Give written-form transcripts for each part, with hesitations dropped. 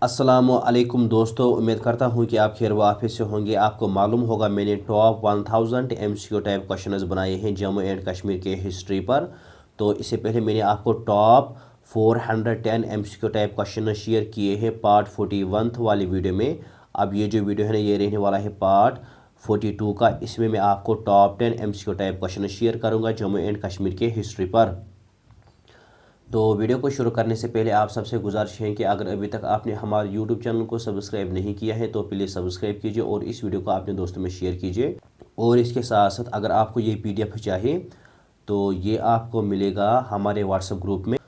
अस्सलामुअलैकुम दोस्तों, उम्मीद करता हूँ कि आप खैर वाफियत से होंगे। आपको मालूम होगा मैंने टॉप 1000 एमसीक्यू टाइप क्वेश्चंस बनाए हैं जम्मू एंड कश्मीर के हिस्ट्री पर। तो इससे पहले मैंने आपको top 410 MCQ type question share किए हैं पार्ट 41 वाली वीडियो में। अब ये जो वीडियो है ना, ये रहने वाला है पार्ट 42 का। इसमें मैं आपको top 10 MCQ type question share करूँगा जम्मू एंड कश्मीर के हिस्ट्री पर। तो वीडियो को शुरू करने से पहले आप सबसे गुजारिश है कि अगर अभी तक आपने हमारे यूट्यूब चैनल को सब्सक्राइब नहीं किया है तो प्लीज़ सब्सक्राइब कीजिए और इस वीडियो को अपने दोस्तों में शेयर कीजिए। और इसके साथ साथ अगर आपको ये पीडीएफ चाहिए तो ये आपको मिलेगा हमारे व्हाट्सएप ग्रुप में।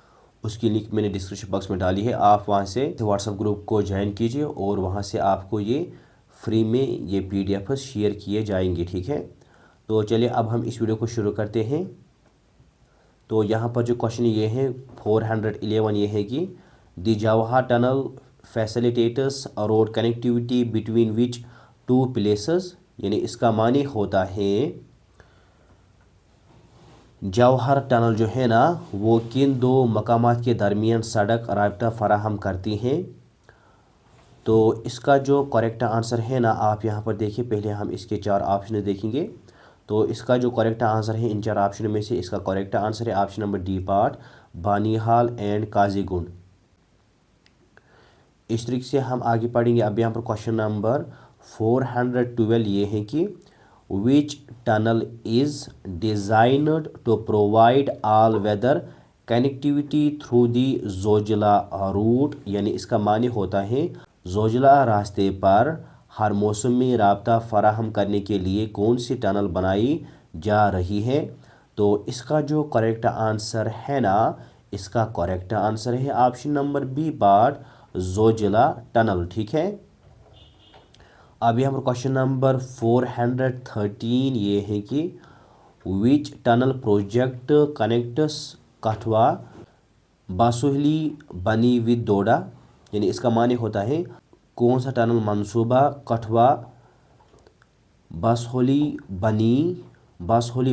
उसकी लिंक मैंने डिस्क्रिप्शन बॉक्स में डाली है, आप वहाँ से व्हाट्सएप ग्रुप को ज्वाइन कीजिए और वहाँ से आपको ये फ्री में ये पीडीएफ शेयर किए जाएंगे, ठीक है। तो चलिए अब हम इस वीडियो को शुरू करते हैं। तो यहाँ पर जो क्वेश्चन ये है 411 ये है कि the Jawahar tunnel facilitates road connectivity between which two places, यानी इसका मानी होता है जवाहर टनल जो है ना वो किन दो मकामात के दरमियान सड़क राब्ता फराहम करती हैं। तो इसका जो करेक्ट आंसर है ना, आप यहाँ पर देखिए, पहले हम इसके चार ऑप्शन देखेंगे। तो इसका जो करेक्ट आंसर है इन चार ऑप्शन में से इसका करेक्ट आंसर है option number D part, Banihal and Qazigund. इस तरीके से हम आगे पढ़ेंगे। अब यहाँ पर क्वेश्चन नंबर 412 ये है कि which tunnel is designed to provide all weather connectivity through the Zojila route, यानी इसका मानी होता है जोजिला रास्ते पर हर मौसम में राब्ता फराहम करने के लिए कौन सी टनल बनाई जा रही है। तो इसका जो करेक्ट आंसर है ना, इसका करेक्ट आंसर है option number b part, Zojila tunnel, ठीक है। अब यहाँ पर क्वेश्चन नंबर 413 ये है कि विच टनल प्रोजेक्ट कनेक्ट्स कठवा बासोहली बनी विद डोडा, यानी इसका माने होता है कौन सा टनल मंसूबा कठवा बासहोली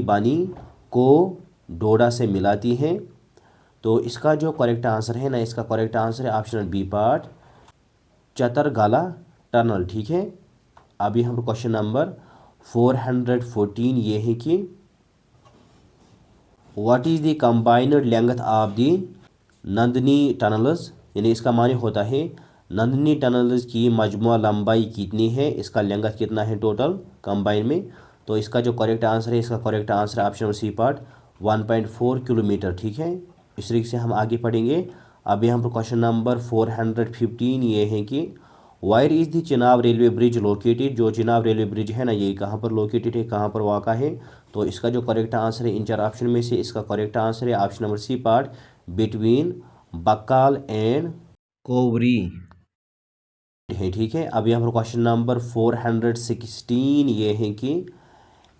बनी को डोडा से मिलाती है। तो इसका जो करेक्ट आंसर है ना, इसका करेक्ट आंसर है ऑप्शन बी पार्ट, चतरगाला टनल, ठीक है। अभी हम क्वेश्चन नंबर 414 ये है कि what is the combined length of the Nandini tunnels, यानी इसका माने होता है नंदनी टनल्स की मजमूआ लंबाई कितनी है, इसका लेंथ कितना है टोटल कंबाइन में। तो इसका जो करेक्ट आंसर है, इसका करेक्ट आंसर है ऑप्शन सी पार्ट 1.4 किलोमीटर, ठीक है। इस तरीके से हम आगे पढ़ेंगे। अब यहाँ पर क्वेश्चन नंबर 415 ये है कि wire is the Chenab railway bridge located, जो चिनाब रेलवे ब्रिज है ना ये कहाँ पर लोकेटेड है, कहाँ पर वाक़ा है। तो इसका जो करेक्ट आंसर है इन चार ऑप्शन में से इसका करेक्ट आंसर है option number C part, between बक्काल एंड कोवरी है, ठीक है। अब यहाँ पर क्वेश्चन नंबर 416 ये है कि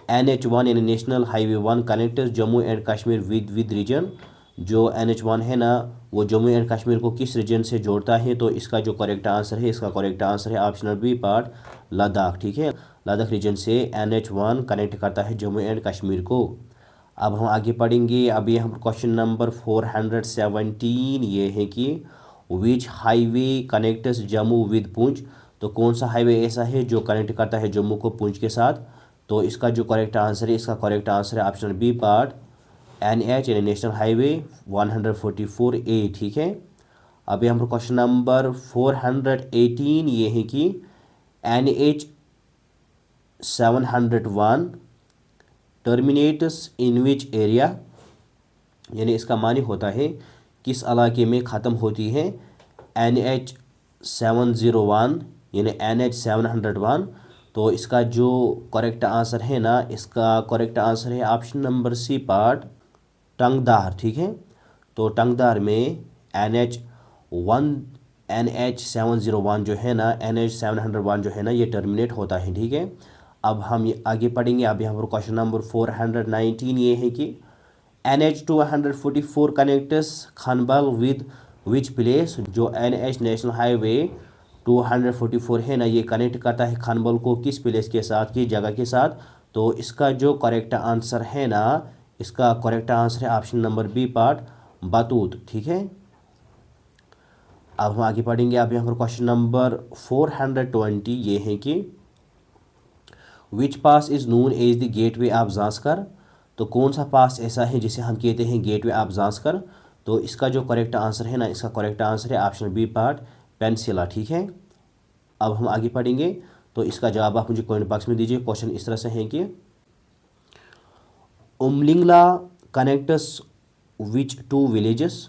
NH1 यानी national highway 1 connects Jammu and Kashmir with region, जो NH1 है ना वो जम्मू एंड कश्मीर को किस रीजन से जोड़ता है। तो इसका जो करेक्ट आंसर है, इसका करेक्ट आंसर है ऑप्शन बी पार्ट, लद्दाख, ठीक है। लद्दाख रीजन से NH1 कनेक्ट करता है जम्मू एंड कश्मीर को। अब हम आगे पढ़ेंगे। अभी हम क्वेश्चन नंबर 417 ये है कि which highway connects Jammu with Poonch, तो कौन सा हाईवे ऐसा है जो कनेक्ट करता है जम्मू को पुंछ के साथ। तो इसका जो करेक्ट आंसर है, इसका करेक्ट आंसर है ऑप्शन बी पार्ट, NH यानी नेशनल हाईवे 144A, ठीक है। अभी हम क्वेश्चन नंबर 418 ये है कि NH 701 terminates in which area, यानी इसका मानी होता है किस इलाके में ख़त्म होती है NH 701 यानी NH 701। तो इसका जो करेक्ट आंसर है ना, इसका करेक्ट आंसर है option number C part, Tangdhar, ठीक है। तो टंगदार में NH 701 जो है ना, NH 701 जो है ना ये टर्मिनेट होता है, ठीक है। अब हम ये आगे पढ़ेंगे। अब यहाँ पर क्वेश्चन नंबर 419 ये है कि NH 244 connects Khanabal with which place, जो NH नेशनल हाईवे 244 है ना ये कनेक्ट करता है खानबल को किस प्लेस के साथ, की जगह के साथ। तो इसका जो करेक्ट आंसर है ना, इसका करेक्ट आंसर है ऑप्शन नंबर बी पार्ट, बतूत, ठीक है। अब हम आगे पढ़ेंगे। अब यहाँ पर क्वेश्चन नंबर 420 ये है कि which pass is known as the gateway of Zanskar. तो कौन सा पास ऐसा है जिसे हम कहते हैं गेटवे ऑफ ज़ांस्कर। तो इसका जो करेक्ट आंसर है ना, इसका करेक्ट आंसर है ऑप्शन बी पार्ट पेंसिला। ठीक है, अब हम आगे पढ़ेंगे। तो इसका जवाब आप मुझे कमेंट बॉक्स में दीजिए। क्वेश्चन इस तरह से है कि Umlingla connects which two villages.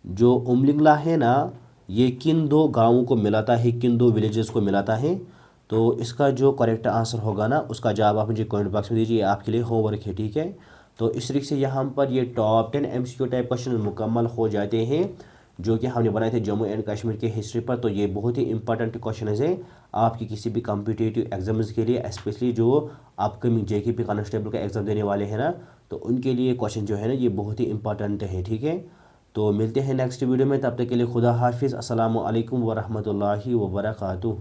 जो उमलिंगला है ना, ये किन दो गांवों को मिलाता है, किन दो विलेजेस को मिलाता है। तो इसका जो करेक्ट आंसर होगा ना, उसका जवाब आप मुझे कमेंट बॉक्स में दीजिए, आपके लिए होमवर्क है। ठीक है, तो इस तरीके से यहाँ पर ये टॉप 10 MCQ टाइप क्वेश्चन मुकम्मल हो जाते हैं जो कि हमने बनाए थे जम्मू एंड कश्मीर के हिस्ट्री पर। तो ये बहुत ही इंपॉर्टेंट क्वेश्चन है आपकी किसी भी कम्पिटिटिव एग्जाम्स के लिए, स्पेशली जो अपकमिंग JKP कांस्टेबल का एग्ज़ाम देने वाले हैं ना, तो उनके लिए क्वेश्चन जो है ना, ये बहुत ही इंपॉर्टेंट है। ठीक है, तो मिलते हैं नेक्स्ट वीडियो में, तब तक के लिए खुदा हाफिज़। अस्सलामु अलैकुम वरहमतुल्लाहि वबरकातुहू।